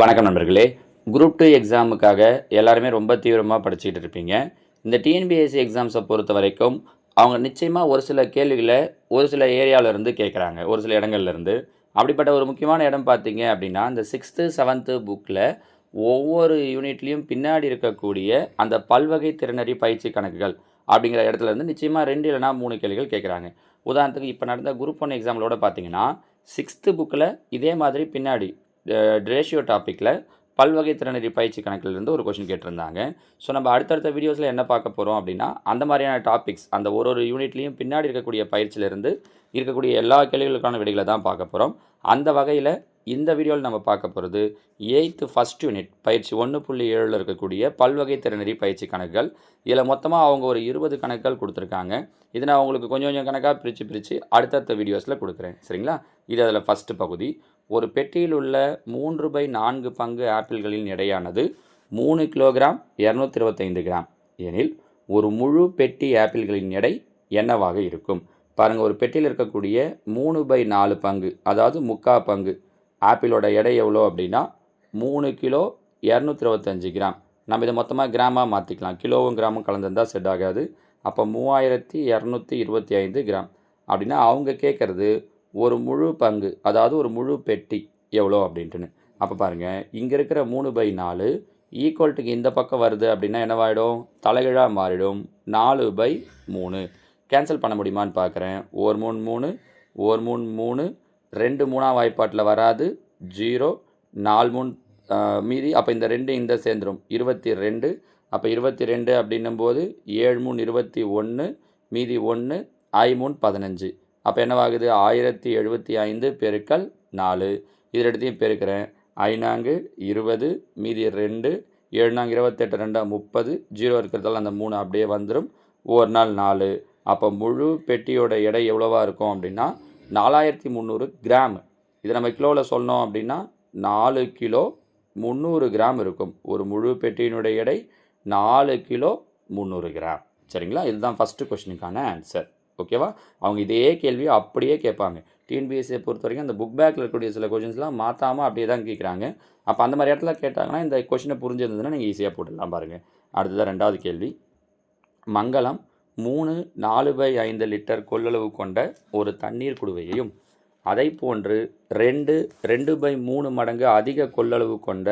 வணக்கம் நண்பர்களே. குரூப் 2 எக்ஸாமுக்காக எல்லாருமே ரொம்ப தீவிரமாக படிச்சுக்கிட்டு இருப்பீங்க. இந்த டிஎன்பிஎஸ்சி எக்ஸாம்ஸை பொறுத்த வரைக்கும் அவங்க நிச்சயமாக ஒரு சில கேள்விகளை ஒரு சில ஏரியாவிலேருந்து கேட்குறாங்க, ஒரு சில இடங்கள்லேருந்து. அப்படிப்பட்ட ஒரு முக்கியமான இடம் பார்த்தீங்க அப்படின்னா, இந்த 6th 7th புக்கில் ஒவ்வொரு யூனிட்லேயும் பின்னாடி இருக்கக்கூடிய அந்த பல்வகை திறனறி பயிற்சி கணக்குகள் அப்படிங்கிற இடத்துலேருந்து நிச்சயமாக 2 இல்லைனா 3 கேள்விகள் கேட்குறாங்க. உதாரணத்துக்கு இப்போ நடந்த குரூப் 1 எக்ஸாம்களோட பார்த்தீங்கன்னா 6th புக்கில் இதே மாதிரி பின்னாடி ரேஷியோ டாப்பிக்கில் பல்வகை திறனறி பயிற்சி கணக்கிலிருந்து ஒரு கொஷின் கேட்டிருந்தாங்க. ஸோ நம்ம அடுத்தடுத்த வீடியோஸில் என்ன பார்க்க போகிறோம் அப்படின்னா, அந்த மாதிரியான டாபிக்ஸ் அந்த ஒரு யூனிட்லேயும் பின்னாடி இருக்கக்கூடிய பயிற்சியிலிருந்து இருக்கக்கூடிய எல்லா கேள்விகளுக்கான விடைகளை தான் பார்க்க போகிறோம். அந்த வகையில் இந்த வீடியோவில் நம்ம பார்க்க போகிறது 8th ஃபஸ்ட் யூனிட் பயிற்சி 1.7 இருக்கக்கூடிய பல்வகை திறனறி பயிற்சி கணக்குகள். இதில் மொத்தமாக அவங்க ஒரு 20 கணக்குகள் கொடுத்துருக்காங்க. இதை நான் உங்களுக்கு கொஞ்சம் கொஞ்சம் கணக்காக பிரித்து அடுத்தடுத்த வீடியோஸில் கொடுக்குறேன். சரிங்களா? இது அதில் ஃபஸ்ட்டு பகுதி. ஒரு பெட்டியில் உள்ள 3/4 பங்கு ஆப்பிள்களின் எடையானது 3 கிலோகிராம் 225 கிராம் எனில் ஒரு முழு பெட்டி ஆப்பிள்களின் எடை என்னவாக இருக்கும்? பாருங்கள், ஒரு பெட்டியில் இருக்கக்கூடிய 3/4 பங்கு, அதாவது 3/4 பங்கு ஆப்பிளோட எடை எவ்வளோ அப்படின்னா 3 கிலோ 225 கிராம். நம்ம இதை மொத்தமாக கிராமாக மாற்றிக்கலாம். கிலோவும் கிராமும் கலந்துருந்தால் செட் ஆகாது. அப்போ 3225 கிராம் அப்படின்னா அவங்க கேட்குறது ஒரு முழு பங்கு, அதாவது ஒரு முழு பெட்டி எவ்வளோ அப்படின்ட்டுன்னு. அப்போ பாருங்கள், இங்கே இருக்கிற 3/4 ஈக்குவல்ட்டுக்கு இந்த பக்கம் வருது அப்படின்னா என்னவாயிடும்? தலைகீழாக மாறிடும். 4/3 கேன்சல் பண்ண முடியுமான்னு பார்க்குறேன். 1 3 3 1 3 3 2 3 வாய்ப்பாட்டில் வராது. 0 4 3 மீதி. அப்போ இந்த 2 இந்த சேர்ந்துடும் 22. அப்போ 22 அப்படின்னும்போது 7 3 21 மீதி 1 I 3 15. அப்போ என்னவாகுது? 1075 பெருக்கல் 4. இது ரெண்டுத்தையும் பெருக்கிறேன். 5 20 மீதி 2 7 28 2 30 0 இருக்கிறதால அந்த 3 அப்படியே வந்துடும். ஒரு நாள் 4. அப்போ முழு பெட்டியோட எடை எவ்வளோவா இருக்கும் அப்படின்னா 4300 கிராம். இதை நம்ம கிலோவில் சொல்லணும் அப்படின்னா 4 கிலோ 300 கிராம் இருக்கும். ஒரு முழு பெட்டியினுடைய எடை 4 கிலோ 300 கிராம். சரிங்களா? இதுதான் ஃபஸ்ட்டு கொஸ்டினுக்கான ஆன்சர். ஓகேவா? அவங்க இதே கேள்வியை அப்படியே கேட்பாங்க. டிஎன்பிஎஸ்சியை பொறுத்த வரைக்கும் அந்த புக் பேக்கில் இருக்கக்கூடிய சில கொஷின்ஸ்லாம் மாற்றாமல் அப்படியே தான் கேட்குறாங்க. அப்போ அந்த மாதிரி இடத்துல கேட்டாங்கன்னா இந்த கொஷினை புரிஞ்சிருந்ததுன்னா நீங்கள் ஈஸியாக போட்டுடலாம். பாருங்கள், அடுத்ததான் 2வது கேள்வி. மங்களம் 3 4/5 லிட்டர் கொள்ளளவு கொண்ட ஒரு தண்ணீர் குடுவையையும் அதை போன்று 2/3 மடங்கு அதிக கொள்ளளவு கொண்ட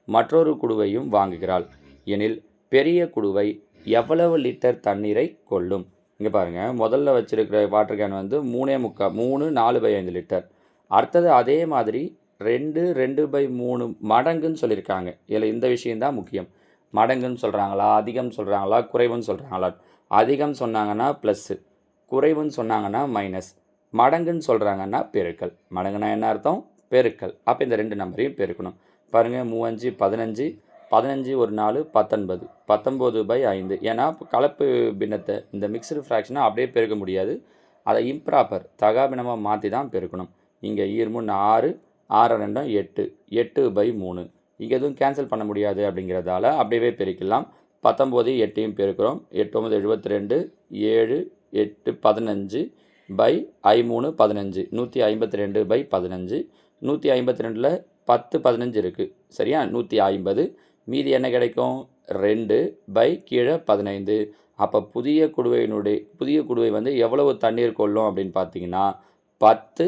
மற்றொரு குடுவையும் வாங்குகிறாள் எனில் பெரிய குடுவை எவ்வளவு லிட்டர் தண்ணீரை கொள்ளும்? இங்கே பாருங்கள், முதல்ல வச்சுருக்கிற வாட்டர் கேன் வந்து 3 4/5 லிட்டர். அடுத்தது அதே மாதிரி 2/3 மடங்குன்னு சொல்லியிருக்காங்க. இதில் இந்த விஷயந்தான் முக்கியம். மடங்குன்னு சொல்கிறாங்களா, அதிகம் சொல்கிறாங்களா, குறைவுன்னு சொல்கிறாங்களா? அதிகம் சொன்னாங்கன்னா ப்ளஸ்ஸு, குறைவுன்னு சொன்னாங்கன்னா மைனஸ், மடங்குன்னு சொல்கிறாங்கன்னா பெருக்கல். மடங்குனா என்ன அர்த்தம்? பெருக்கல். அப்போ இந்த 2 நம்பரையும் பெருக்கணும். பாருங்கள், 3 5 15 ஒரு 4 19 19/5. ஏன்னா கலப்பு பின்னத்தை இந்த மிக்சடு ஃப்ராக்ஷனை அப்படியே பெருக்க முடியாது. அதை இம்ப்ராப்பர் தகாபினமாக மாற்றி தான் பெருக்கணும். இங்கே 6 6 2 8 8/3. இங்கே எதுவும் கேன்சல் பண்ண முடியாது அப்படிங்கிறதால அப்படியே பெருக்கலாம். 19 8 பெருக்கிறோம். 8 9 72 7 8 15 I3 15 152/15. 152ல் 10 15 இருக்குது. சரியா? 150. மீதி என்ன கிடைக்கும்? 2 கீழே 15. அப்போ புதிய குடுவை வந்து எவ்வளவு தண்ணீர் கொள்ளும் அப்படின்னு பார்த்தீங்கன்னா 10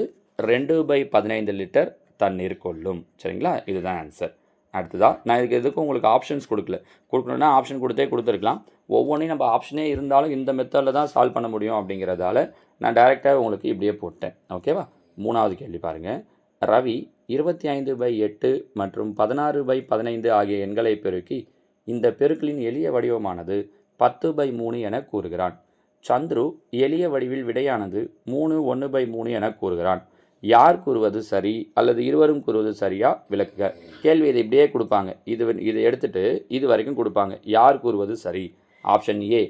2/15 லிட்டர் தண்ணீர் கொள்ளும். சரிங்களா? இதுதான் ஆன்சர். அடுத்ததாக நான் எதுக்கும் உங்களுக்கு ஆப்ஷன்ஸ் கொடுக்கணுன்னா ஆப்ஷன் கொடுத்துருக்கலாம். ஒவ்வொன்றையும் நம்ம ஆப்ஷனே இருந்தாலும் இந்த மெத்தடில் தான் சால்வ் பண்ண முடியும் அப்படிங்கிறதால நான் டைரெக்டாக உங்களுக்கு இப்படியே போட்டேன். ஓகேவா? 3வது கேள்வி பாருங்கள். ரவி 25/8 மற்றும் 16/15 ஆகிய எண்களை பெருக்கி இந்த பெருக்கலின் எளிய வடிவமானது 10/3 என கூறுகிறான். சந்துரு எளிய வடிவில் விடையானது 3 1/3 என கூறுகிறான். யார் கூறுவது சரி அல்லது இருவரும் கூறுவது சரியா? விளக்குக. கேள்வி இதை இப்படியே கொடுப்பாங்க. இதை எடுத்துகிட்டு இது வரைக்கும் கொடுப்பாங்க. யார் கூறுவது சரி? Option A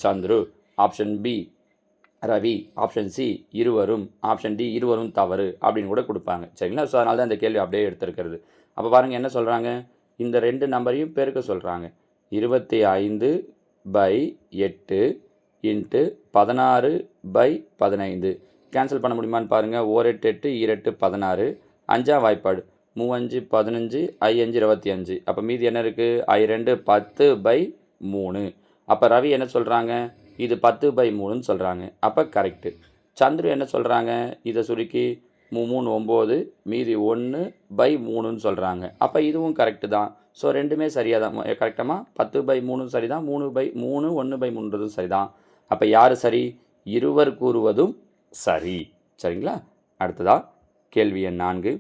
Chandru, option B Ravi, option C இருவரும், ஆப்ஷன் டி இருவரும் தவறு அப்படின்னு கூட கொடுப்பாங்க. சரிங்களா? ஸோ அதனால தான் இந்த கேள்வி அப்படியே எடுத்துருக்கிறது. அப்போ பாருங்கள் என்ன சொல்கிறாங்க, இந்த 2 நம்பரையும் பெருக்க சொல்கிறாங்க. 25/8 × 16/15. கேன்சல் பண்ண முடியுமான்னு பாருங்கள். 1 8 8 16 5 வாய்ப்பாடு 5 15 5 25. அப்போ மீதி என்ன இருக்குது? I2 10/3. அப்போ ரவி என்ன சொல்கிறாங்க? இது 10/3ன்னு சொல்கிறாங்க. அப்போ கரெக்டு. சந்துரு என்ன சொல்கிறாங்க? இதை சுருக்கி 3 9 மீதி 1/3ன்னு சொல்கிறாங்க. அப்போ இதுவும் கரெக்டு தான். ஸோ ரெண்டுமே சரியாக தான் கரெக்டாமா? 10/3 சரி தான், 3/3 1/3ன்றதும் சரி தான். அப்போ யார் சரி? இருவர் கூறுவதும் சரி. சரிங்களா? அடுத்ததா கேள்வி எண் 4.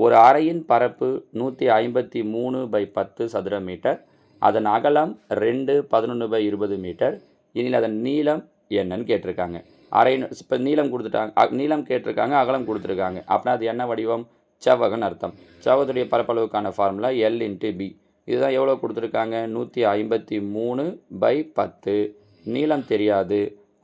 ஒரு அறையின் பரப்பு 153/10 சதுர மீட்டர். அதன் அகலம் 2 11/20 மீட்டர். இதில் அதன் நீளம் என்னன்னு கேட்டிருக்காங்க. அரை இப்போ நீளம் கொடுத்துட்டாங்க, நீளம் கேட்டிருக்காங்க, அகலம் கொடுத்துருக்காங்க. அப்படின்னா அது என்ன வடிவம்? செவ்வகம்னு அர்த்தம். செவ்வகத்துடைய பரப்பளவுக்கான ஃபார்முலா L/B. இதுதான் எவ்வளோ கொடுத்துருக்காங்க? 153/10. நீளம் தெரியாது,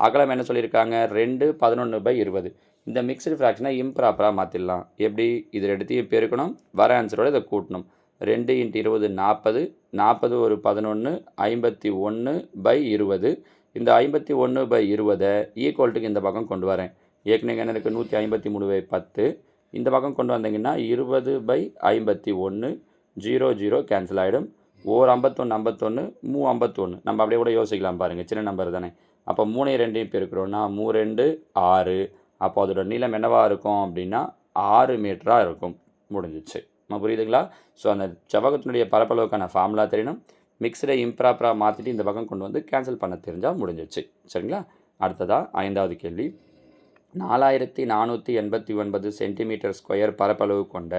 அகலம் என்ன சொல்லியிருக்காங்க? 2 11/20. இந்த மிக்சடு ஃப்ராக்ஷனை இம்ப்ராப்பராக மாற்றிடலாம். எப்படி? இது ரெண்டுத்தையும் பெருக்கணும், வர ஆன்சரோட இதை கூட்டணும். 2 × 20 40, 40 ஒரு 11 51/20. இந்த 51/20 ஈக்குவல்ட்டுக்கு இந்த பக்கம் கொண்டு வரேன். ஏற்கனவே என்ன இருக்குது? 153/10. இந்த பக்கம் கொண்டு வந்தீங்கன்னா 20/51. 0 0 கேன்சல் ஆகிடும். ஓர் 51 51 51. நம்ம அப்படியே கூட யோசிக்கலாம் பாருங்கள், சின்ன நம்பர் தானே. அப்போ 3 2 பெருக்கிறோன்னா 3 2 6. அப்போ அதோட நீளம் என்னவாக இருக்கும் அப்படின்னா 6 மீட்டராக இருக்கும். முடிஞ்சிச்சு. நம்ம புரியுதுங்களா? ஸோ அந்த செவ்வகத்தினுடைய பரப்பளவுக்கான ஃபார்முலா தெரியணும். மிக்சரை இம்ப்ராப்பராக மாற்றிட்டு இந்த பக்கம் கொண்டு வந்து கேன்சல் பண்ண தெரிஞ்சால் முடிஞ்சிச்சு. சரிங்களா? அடுத்ததாக 5வது கேள்வி. 4489 சென்டிமீட்டர் ஸ்கொயர் பரப்பளவு கொண்ட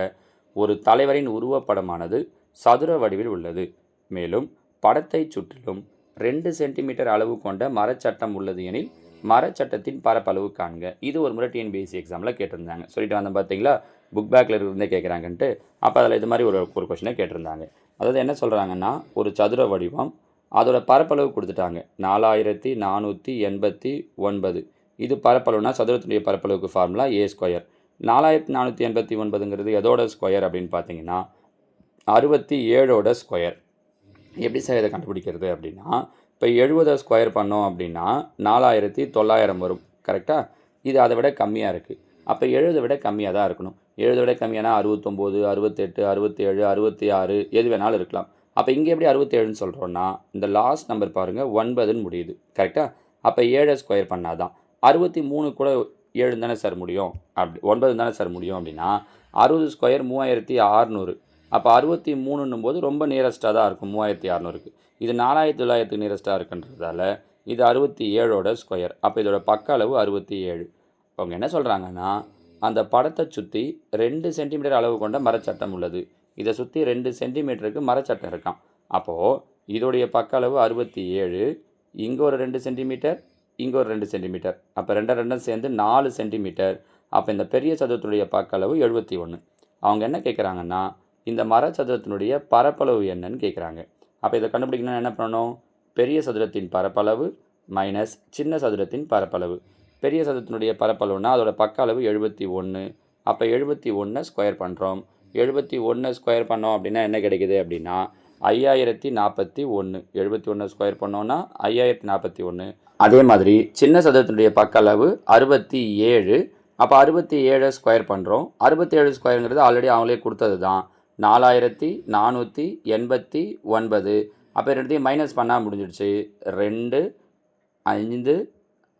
ஒரு தலைவரின் உருவப்படமானது சதுர வடிவில் உள்ளது. மேலும் படத்தை சுற்றிலும் 2 சென்டிமீட்டர் அளவு கொண்ட மரச்சட்டம் உள்ளது எனில் மரச்சட்டத்தின் பரப்பளவு காண்க. இது ஒரு முறை டிஎன்பிஎஸ்சி எக்ஸாமில் கேட்டிருந்தாங்க. சொல்லிட்டு வந்தேன் பார்த்தீங்களா, புக் பேக்கில் இருந்தே கேட்குறாங்கன்ட்டு. அப்போ அதில் இது மாதிரி ஒரு கொஷினை கேட்டிருந்தாங்க. அதாவது என்ன சொல்கிறாங்கன்னா, ஒரு சதுர வடிவம், அதோட பரப்பளவு கொடுத்துட்டாங்க 4489. இது பரப்பளவுனா சதுரத்துடைய பரப்பளவுக்கு ஃபார்முலா A². 4489ங்கிறது எதோட ஸ்கொயர் அப்படின்னு பார்த்தீங்கன்னா 67ஓட ஸ்கொயர். எப்படி சார் இதை கண்டுபிடிக்கிறது அப்படின்னா, இப்போ 70 ஸ்கொயர் பண்ணோம் அப்படின்னா 4900 வரும். கரெக்டாக? இது அதை விட கம்மியாக இருக்குது. அப்போ 70 விட கம்மியாக தான் இருக்கணும். 70 விட கம்மியானா 69 68 67 66 எது வேணாலும் இருக்கலாம். அப்போ இங்கே எப்படி 67ன்னு சொல்கிறோன்னா, இந்த லாஸ்ட் நம்பர் பாருங்கள் 9ன்னு முடியுது. கரெக்டாக? அப்போ 7 ஸ்கொயர் பண்ணால் தான் 63 கூட 7 தானே சார் முடியும், அப்படி 9 தானே சார் முடியும் அப்படின்னா 60 ஸ்கொயர் 3600. அப்போ 63ன்னும் போது ரொம்ப நியரஸ்ட்டாக தான் இருக்கும் 3600க்கு. இது 4900க்கு நியரஸ்ட்டாக இருக்குன்றதால இது 67ஓட ஸ்கொயர். அப்போ இதோட பக்க அளவு 67. அவங்க என்ன சொல்கிறாங்கன்னா, அந்த படத்தை சுற்றி 2 சென்டிமீட்டர் அளவு கொண்ட மரச்சட்டம் உள்ளது. இதை சுற்றி 2 சென்டிமீட்டருக்கு மரச்சட்டம் இருக்கான். அப்போது இதோடைய பக்க அளவு 67. இங்கே ஒரு 2 சென்டிமீட்டர், இங்கே ஒரு 2 சென்டிமீட்டர். அப்போ 2 சேர்ந்து 4 சென்டிமீட்டர். அப்போ இந்த பெரிய சதுரத்தினுடைய பக்க அளவு 71. அவங்க என்ன கேட்குறாங்கன்னா, இந்த மரச்சதுரத்தினுடைய பரப்பளவு என்னன்னு கேட்குறாங்க. அப்போ இதை கண்டுபிடிக்கணும்னா என்ன பண்ணணும்? பெரிய சதுரத்தின் பரப்பளவு மைனஸ் சின்ன சதுரத்தின் பரப்பளவு. பெரிய சதுரத்தினுடைய பரப்பளவுனா அதோட பக்க அளவு 71. அப்போ 71 ஸ்கொயர் பண்ணுறோம். 71 ஸ்கொயர் பண்ணோம் அப்படின்னா என்ன கிடைக்குது அப்படின்னா 5041. 71 ஸ்கொயர் பண்ணோன்னா 5041. அதே மாதிரி சின்ன சதுரத்தினுடைய பக்க அளவு 67. அப்போ 67 ஸ்கொயர் பண்ணுறோம். 67 ஸ்கொயருங்கிறது ஆல்ரெடி அவங்களே கொடுத்தது தான், 4489. அப்போ ரெண்டுத்தையும் மைனஸ் பண்ணால் முடிஞ்சிடுச்சு. 2 5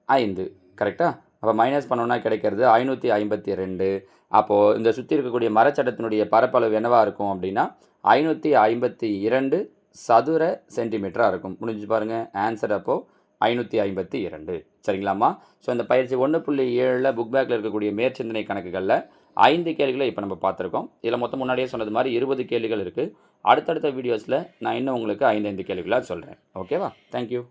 5. கரெக்டாக? அப்போ மைனஸ் பண்ணோன்னா கிடைக்கிறது 552. அப்போது இந்த சுற்றி இருக்கக்கூடிய மரச்சட்டத்தினுடைய பரப்பளவு என்னவாக இருக்கும் அப்படின்னா 552 சதுர சென்டிமீட்டராக இருக்கும். முடிஞ்சு பாருங்கள் ஆன்சர். அப்போது 552. சரிங்களாம்மா? ஸோ இந்த பயிற்சி 1.7 புக் பேக்கில் இருக்கக்கூடிய மேற்சிந்தனை கணக்குகளில் 5 கேள்விகளை இப்போ நம்ம பார்த்துருக்கோம். இதில் மொத்தம் முன்னாடியே சொன்னது மாதிரி 20 கேள்விகள் இருக்குது. அடுத்தடுத்த வீடியோஸில் நான் இன்னும் உங்களுக்கு 5 கேள்விகளாக சொல்கிறேன். ஓகேவா? தேங்க்யூ.